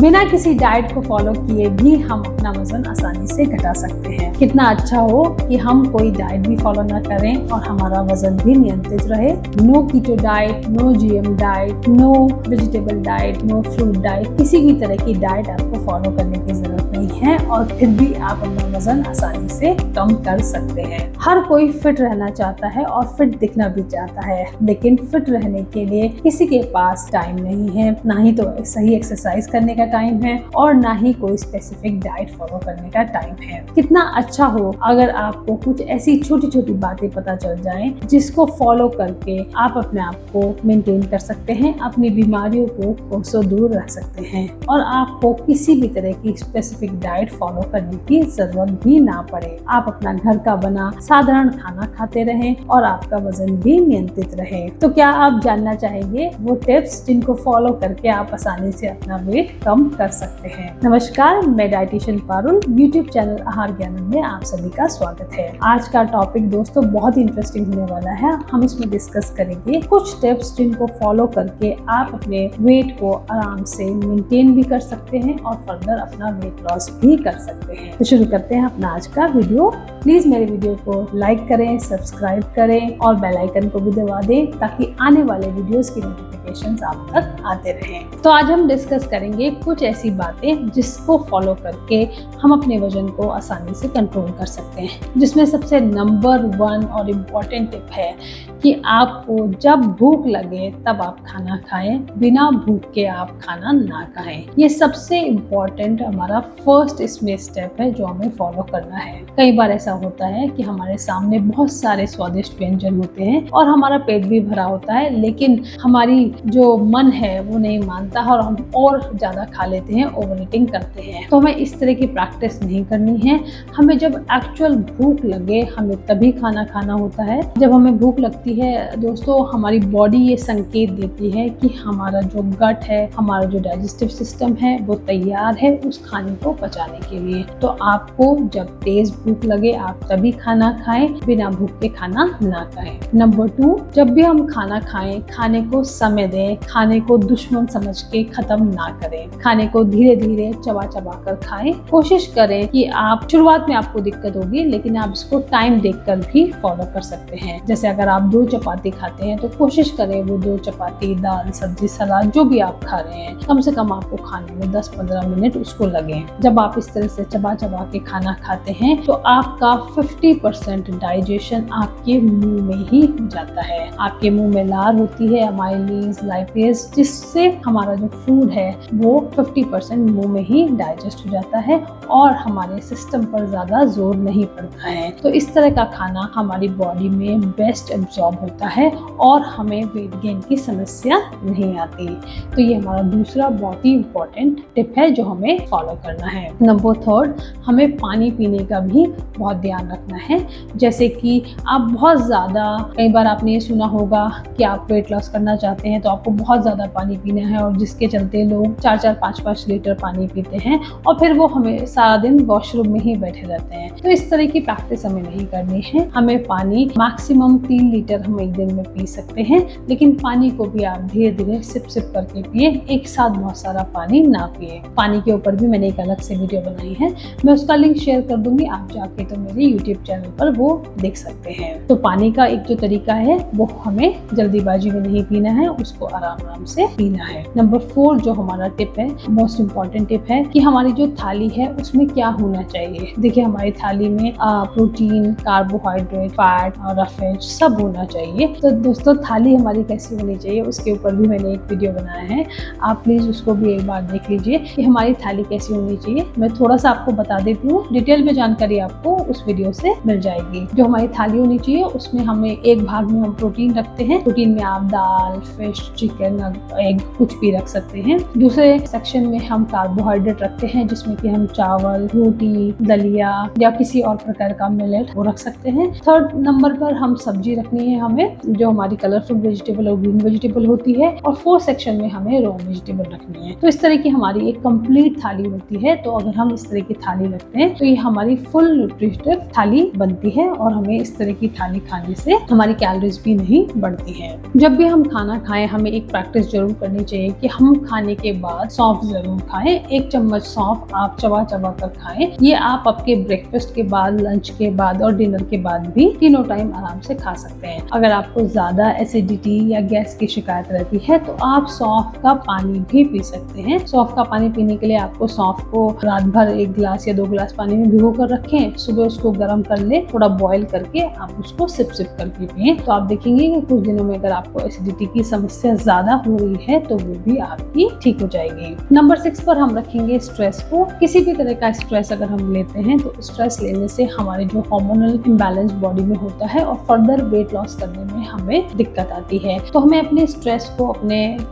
बिना किसी डाइट को फॉलो किए भी हम अपना वजन आसानी से घटा सकते हैं। कितना अच्छा हो कि हम कोई डाइट भी फॉलो ना करें और हमारा वजन भी नियंत्रित रहे। No keto diet, no GM diet, no vegetable diet, no fruit diet, किसी भी तरह की डाइट आपको फॉलो करने की जरूरत नहीं है और फिर भी आप अपना वजन आसानी से कम कर सकते हैं। हर कोई फिट रहना चाहता है और फिट दिखना भी चाहता है, लेकिन फिट रहने के लिए किसी के पास टाइम नहीं है, ना ही तो सही एक्सरसाइज करने का टाइम है और ना ही कोई स्पेसिफिक डाइट फॉलो करने का टाइम है। कितना अच्छा हो अगर आपको कुछ ऐसी छोटी छोटी बातें पता चल जाएं जिसको फॉलो करके आप अपने आप को मेंटेन कर सकते हैं, अपनी बीमारियों को कोसों दूर रख सकते हैं और आपको किसी भी तरह की स्पेसिफिक डाइट फॉलो करने की जरूरत भी ना पड़े। आप अपना घर का बना साधारण खाना खाते रहें और आपका वजन भी नियंत्रित रहे। तो क्या आप जानना चाहेंगे वो टिप्स जिनको फॉलो करके आप आसानी से अपना वेट कम कर सकते हैं? नमस्कार, मैं डाइटिशियन पारुल, यूट्यूब चैनल आहार ज्ञान में आप सभी का स्वागत है। आज का टॉपिक दोस्तों बहुत इंटरेस्टिंग होने वाला है। हम इसमें डिस्कस करेंगे कुछ टिप्स जिनको फॉलो करके आप अपने वेट को आराम से मेंटेन भी कर सकते हैं और फर्दर अपना वेट लॉस भी कर सकते हैं। तो शुरू करते हैं अपना आज का वीडियो। प्लीज मेरे वीडियो को लाइक करें, सब्सक्राइब करें और बेल आइकन को भी दबा दें ताकि आने वाले वीडियोस की नोटिफिकेशंस आप तक आते रहें। तो आज हम डिस्कस करेंगे कुछ ऐसी बातें जिसको फॉलो करके हम अपने वजन को आसानी से कंट्रोल कर सकते हैं, जिसमें सबसे नंबर 1 और इम्पोर्टेंट टिप है कि आपको जब भूख लगे तब आप खाना खाएं, बिना भूख के आप खाना ना खाएं। ये सबसे इम्पोर्टेंट हमारा फर्स्ट इसमें स्टेप है जो हमें फॉलो करना है। कई बार ऐसा होता है कि हमारे सामने बहुत सारे स्वादिष्ट व्यंजन होते हैं और हमारा पेट भी भरा होता है, लेकिन हमारी जो मन है वो नहीं मानता और हम और ज्यादा खा लेते हैं, ओवर ईटिंग करते हैं। तो हमें इस तरह की प्रैक्टिस नहीं करनी है। हमें जब एक्चुअल भूख लगे हमें तभी खाना खाना होता है। जब हमें भूख लगती है दोस्तों, हमारी बॉडी ये संकेत देती है कि हमारा जो गट है, हमारा जो डाइजेस्टिव सिस्टम है वो तैयार है उस खाने को पचाने के लिए। तो आपको जब तेज भूख लगे आप तभी खाना खाएं, बिना भूख के खाना ना खाएं। नंबर 2, जब भी हम खाना खाएं, खाने को समय दें, खाने को दुश्मन समझ के खत्म ना करें। खाने को धीरे धीरे चबा चबा कर खाएं। कोशिश करें कि आप शुरुआत में आपको दिक्कत होगी, लेकिन आप इसको टाइम देखकर भी फॉलो कर सकते हैं। जैसे अगर आप 2 चपाती खाते हैं तो कोशिश करें वो 2 चपाती, दाल, सब्जी, सलाद जो भी आप खा रहे हैं, कम से कम आपको खाने में 10-15 मिनट उसको लगे। जब आप इस तरह से चबा चबा के खाना खाते हैं तो आपका 50% डाइजेशन आपके मुंह में ही हो जाता है। आपके मुंह में लार होती है, अमाइलेज, लाइपेज, जिससे हमारा जो फूड है वो 50% मुंह में ही डाइजेस्ट हो जाता है और हमारे सिस्टम पर ज्यादा जोर नहीं पड़ता है। तो इस तरह का खाना हमारी बॉडी में बेस्ट एब्जॉर्ब होता है और हमें वेट गेन की समस्या नहीं आती। तो ये हमारा दूसरा बहुत ही इम्पोर्टेंट टिप है जो हमें फॉलो करना है। नंबर 3, हमें पानी पीने का भी बहुत ध्यान रखना है। जैसे कि आप बहुत ज्यादा, कई बार आपने ये सुना होगा कि आप वेट लॉस करना चाहते हैं तो आपको बहुत ज्यादा पानी पीना है और जिसके चलते लोग 4-4, 5-5 लीटर पानी पीते हैं और फिर वो हमें सारा दिन वॉशरूम में ही बैठे रहते हैं। तो इस तरह की प्रैक्टिस हमें नहीं करनी है। हमें पानी मैक्सिमम 3 लीटर हम एक दिन में पी सकते हैं, लेकिन पानी को भी आप धीरे धीरे सिप सिप करके पिए, एक साथ बहुत सारा पानी ना पिए। पानी के ऊपर भी मैंने एक अलग से वीडियो बनाई है, मैं उसका लिंक शेयर कर दूंगी, आप जाके तो मेरे यूट्यूब चैनल पर वो देख सकते हैं। तो पानी का एक जो तरीका है वो हमें जल्दीबाजी में नहीं पीना है, उसको आराम आराम से पीना है। नंबर 4 जो हमारा टिप है, मोस्ट इम्पॉर्टेंट टिप है कि हमारी जो थाली है उसमें क्या होना चाहिए। देखिए हमारी थाली में प्रोटीन, कार्बोहाइड्रेट, फैट और रफेज सब होना चाहिए। तो दोस्तों थाली हमारी कैसी होनी चाहिए उसके ऊपर भी मैंने एक वीडियो बनाया है, आप प्लीज उसको भी एक बार देख लीजिए कि हमारी थाली कैसी होनी चाहिए। मैं थोड़ा सा आपको बता देती हूँ, डिटेल में जानकारी आपको उस वीडियो से मिल जाएगी। जो हमारी थाली होनी चाहिए उसमें हमें एक भाग में हम प्रोटीन रखते हैं। प्रोटीन में आप दाल, फिश, चिकन, एग कुछ भी रख सकते हैं। दूसरे सेक्शन में हम कार्बोहाइड्रेट रखते हैं जिसमें कि हम हम चावल, रोटी, दलिया या किसी और प्रकार का मिलेट वो रख सकते हैं। थर्ड नंबर पर हम सब्जी रखनी है हमें, जो हमारी कलरफुल वेजिटेबल और ग्रीन वेजिटेबल होती है। और फोर्थ सेक्शन में हमें रॉ वेजिटेबल रखनी है। तो इस तरह की हमारी एक कंप्लीट थाली होती है। तो अगर हम इस तरह की थाली रखते हैं तो ये हमारी फुल न्यूट्रिटिव थाली बनती है और हमें इस तरह की थाली खाने से हमारी कैलोरीज भी नहीं बढ़ती है। जब भी हम खाना खाएं हमें एक प्रैक्टिस जरूर करनी चाहिए कि हम खाने के बाद सौंफ जरूर खाएं। 1 चम्मच सौंफ आप चबा चबा कर खाएं। ये आप आपके ब्रेकफास्ट के बाद, लंच के बाद और डिनर के बाद भी तीनों टाइम आराम से खा सकते हैं। अगर आपको ज्यादा एसिडिटी या गैस की शिकायत रहती है तो आप सौंफ का पानी भी पी सकते हैं। सौंफ का पानी पीने के लिए आपको सौंफ को रात भर 1 गिलास या 2 गिलास पानी में भिगो कर रखें। सुबह उसको गर्म कर ले, थोड़ा बॉईल करके आप उसको सिप सिप करके पिएं। तो आप देखेंगे कि कुछ दिनों में अगर आपको एसिडिटी की समस्या ज्यादा हो रही है तो वो भी आपकी ठीक हो जाएगी। नंबर 6 पर हम रखेंगे स्ट्रेस को। किसी भी तरह का स्ट्रेस अगर हम लेते हैं तो स्ट्रेस लेने से हमारे जो हार्मोनल इम्बैलेंस बॉडी में होता है और फर्दर वेट लॉस करने में हमें दिक्कत आती है। तो हमें अपने स्ट्रेस को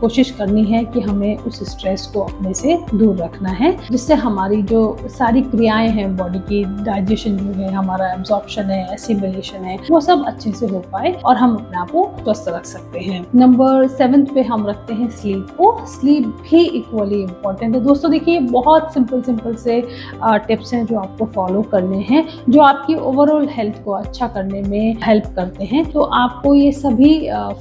कोशिश करनी है कि हमें उस स्ट्रेस को अपने से दूर रखना है, जिससे हमारी जो सारी क्रियाएं हैं बॉडी की, डाइजेशन जो है, हमारा एब्जॉर्प्शन है, एसिमिलेशन है, वो सब अच्छे से हो पाए और हम अपने आप को स्वस्थ रख सकते हैं। नंबर 7 पे हम रखते हैं स्लीप को। स्लीप भी इक्वली इम्पोर्टेंट है। दोस्तों देखिए, बहुत सिंपल से टिप्स हैं जो आपको फॉलो करने हैं, जो आपकी ओवरऑल हेल्थ को अच्छा करने में हेल्प करते हैं। तो आपको ये सभी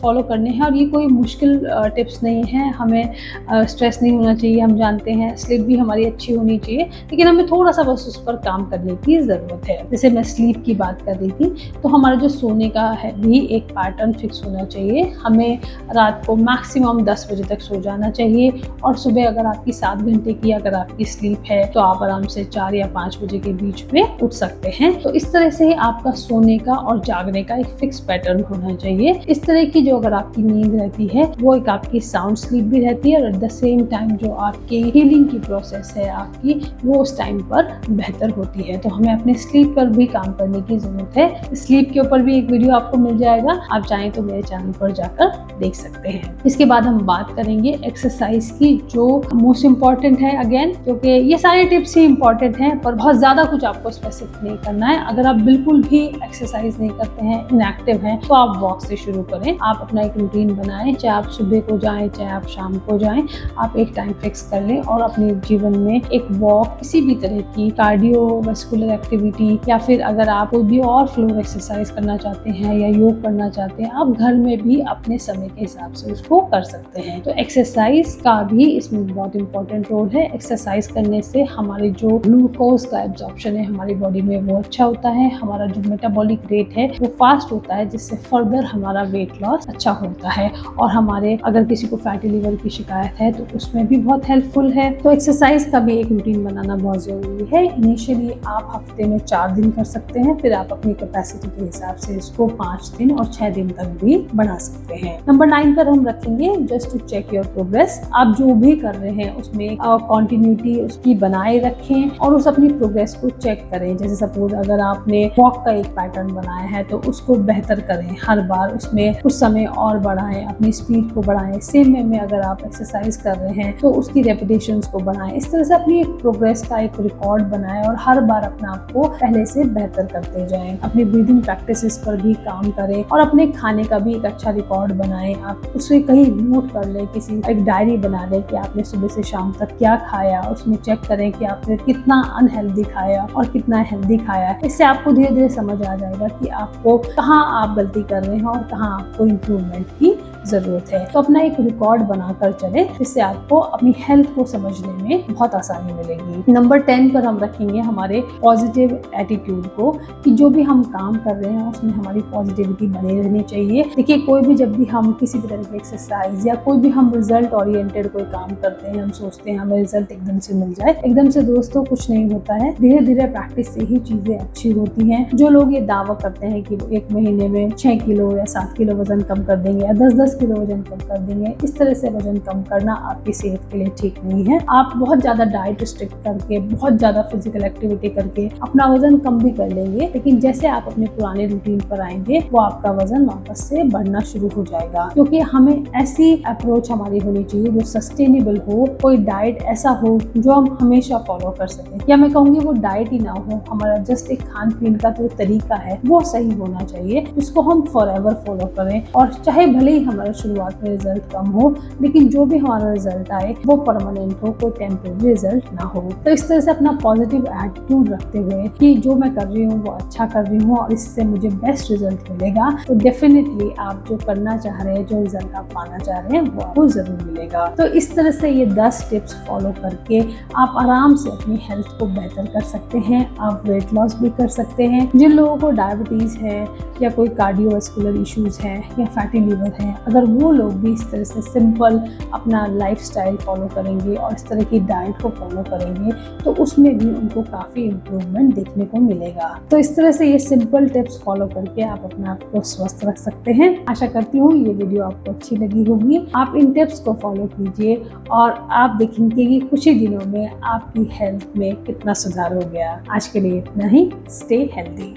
फॉलो करने हैं और ये कोई मुश्किल टिप्स नहीं है। हमें स्ट्रेस नहीं होना चाहिए, हम जानते हैं। स्लीप भी हमारी अच्छी होनी चाहिए, लेकिन हमें थोड़ा सा बस उस पर काम करने की ज़रूरत है। जैसे मैं स्लीप की बात कर रही थी, तो हमारा जो सोने का है भी एक पैटर्न फिक्स होना चाहिए। हमें रात को मैक्सिमम 10 बजे तक सो जाना चाहिए और सुबह अगर आपकी 7 घंटे की अगर आपकी स्लीप है तो आप आराम से 4 या 5 बजे के बीच में उठ सकते हैं। तो इस तरह से आपका सोने का और जागने का एक फिक्स पैटर्न होना चाहिए। इस तरह की जो अगर आपकी नींद रहती है वो एक आपकी साउंड स्लीप भी रहती है और एट द सेम टाइम जो आपकी हीलिंग की प्रोसेस है आपकी, वो उस टाइम पर बेहतर होती है। तो हमें अपने स्लीप पर भी काम करने की जरूरत है। स्लीप के ऊपर भी एक वीडियो आपको मिल जाएगा, आप चाहें तो मेरे चैनल पर जाकर देख सकते हैं। इसके बाद हम बात करेंगे एक्सरसाइज की, जो मोस्ट इम्पॉर्टेंट है अगेन, क्योंकि ये सारे टिप्स ही इम्पॉर्टेंट हैं पर बहुत ज़्यादा कुछ आपको स्पेसिफिक नहीं करना है। अगर आप बिल्कुल भी एक्सरसाइज नहीं करते हैं, इनएक्टिव हैं, तो आप वॉक से शुरू करें। आप अपना एक रूटीन बनाएं, चाहे आप सुबह को जाएं चाहे आप शाम को जाएं, आप एक टाइम फिक्स कर लें और अपने जीवन में एक वॉक, किसी भी तरह की कार्डियोवास्कुलर एक्टिविटी या फिर अगर आप कोई भी और फ्लोर एक्सरसाइज करना चाहते हैं या योग करना चाहते हैं, आप घर में भी अपने समय के हिसाब से उसको कर सकते हैं। तो एक्सरसाइज का भी इसमें बहुत इंपॉर्टेंट रोल है। एक्सरसाइज करने से हमारे जो ग्लूकोज का एब्जॉर्प्शन है हमारी बॉडी में वो अच्छा होता है, हमारा जो मेटाबॉलिक रेट है वो फास्ट होता है, जिससे फर्दर हमारा वेट लॉस अच्छा होता है और हमारे अगर किसी को फैटी लिवर की शिकायत है तो उसमें भी बहुत हेल्पफुल है। तो एक्सरसाइज का भी एक रूटीन बनाना बहुत जरूरी है। इनिशियली आप हफ्ते में 4 दिन कर सकते हैं, फिर आप अपनी कैपेसिटी के हिसाब से इसको 5 दिन और 6 दिन तक भी बढ़ा सकते हैं। नंबर 9 पर हम रखेंगे just to check your progress. आप जो भी कर रहे हैं उसमें कंटिन्यूटी उसकी बनाए रखें और उस अपनी प्रोग्रेस को चेक करें। जैसे सपोज अगर आपने वॉक का एक पैटर्न बनाया है तो उसको बेहतर करें, हर बार उसमें कुछ समय और बढ़ाएं, अपनी स्पीड को बढ़ाएं। सेम वे में अगर आप एक्सरसाइज कर रहे हैं तो उसकी रेपिटेशंस को बढ़ाएं। इस तरह से अपनी एक प्रोग्रेस का एक रिकॉर्ड बनाएं और हर बार अपने आप को पहले से बेहतर करते जाएं। अपनी ब्रीदिंग प्रैक्टिसेस पर भी काम करें और अपने खाने का भी एक अच्छा रिकॉर्ड बनाएं। आप उसे कहीं नोट कर लें, किसी एक डायरी बना लें कि आपने सुबह से शाम तक क्या खाया, उसमें चेक करें कि आपने कितना अनहेल्दी खाया और कितना हेल्दी खाया। इससे आपको धीरे धीरे समझ आ जाएगा कि आपको कहाँ आप गलती कर रहे हैं और कहाँ आपको इम्प्रूवमेंट की जरूरत है। तो अपना एक रिकॉर्ड बनाकर चले, जिससे आपको अपनी हेल्थ को समझने में बहुत आसानी मिलेगी। नंबर 10 पर हम रखेंगे हमारे पॉजिटिव एटीट्यूड को, कि जो भी हम काम कर रहे हैं उसमें हमारी पॉजिटिविटी बनी रहनी चाहिए। देखिए, कोई भी जब भी हम किसी भी तरह की एक्सरसाइज या कोई भी हम रिजल्ट ओरिएंटेड कोई काम करते हैं, हम सोचते हैं हमें रिजल्ट एकदम से मिल जाए। एकदम से दोस्तों कुछ नहीं होता है, धीरे धीरे प्रैक्टिस से ही चीजें अच्छी होती हैं। जो लोग ये दावा करते हैं कि वो 1 महीने में 6 किलो या 7 किलो वजन कम कर देंगे या 10-10 10 किलो वजन कम कर देंगे। इस तरह से वजन कम करना आपकी सेहत के लिए ठीक नहीं है। आप बहुत ज़्यादा डाइट रिस्ट्रिक्ट करके, बहुत ज़्यादा फिजिकल एक्टिविटी करके अपना वजन कम भी कर लेंगे, लेकिन जैसे आप अपने पुराने रूटीन पर आएंगे वो आपका वजन वापस से बढ़ना शुरू हो जाएगा। क्योंकि हमें ऐसी अप्रोच हमारी होनी चाहिए जो सस्टेनेबल हो, कोई डाइट ऐसा हो जो हम हमेशा फॉलो कर सकें, या मैं कहूँगी वो डाइट ही ना हो, हमारा जस्ट एक खान पीन का जो तरीका है वो सही होना चाहिए, जिसको हम फॉरएवर फॉलो करें। और चाहे भले ही हमारा शुरुआत में रिजल्ट कम हो, लेकिन जो भी हमारा रिजल्ट आए वो परमानेंट हो, कोई टेम्परेरी रिजल्ट ना हो। तो इस तरह से अपना पॉजिटिव एटीट्यूड रखते हुए कि जो मैं कर रही हूँ वो अच्छा कर रही हूँ और इससे मुझे बेस्ट रिजल्ट मिलेगा, तो डेफिनेटली आप जो करना चाह रहे हैं, जो रिजल्ट आप पाना चाह रहे हैं वो आपको जरूर मिलेगा। तो इस तरह से ये 10 टिप्स फॉलो करके आप आराम से अपनी हेल्थ को बेहतर कर सकते हैं। आप वेट लॉस भी कर सकते हैं। जिन लोगों को डायबिटीज है या कोई कार्डियोवास्कुलर इश्यूज है या फैटी लीवर है, अगर वो लोग भी इस तरह से सिंपल अपना लाइफस्टाइल फॉलो करेंगे और इस तरह की डाइट को फॉलो करेंगे तो उसमें भी उनको काफ़ी इम्प्रूवमेंट देखने को मिलेगा। तो इस तरह से ये सिंपल टिप्स फॉलो करके आप अपने आप को स्वस्थ रख सकते हैं। आशा करती हूँ ये वीडियो आपको अच्छी लगी होगी। आप इन टिप्स को फॉलो कीजिए और आप देखेंगे कि कुछ ही दिनों में आपकी हेल्थ में कितना सुधार हो गया। आज के लिए इतना ही। Stay healthy.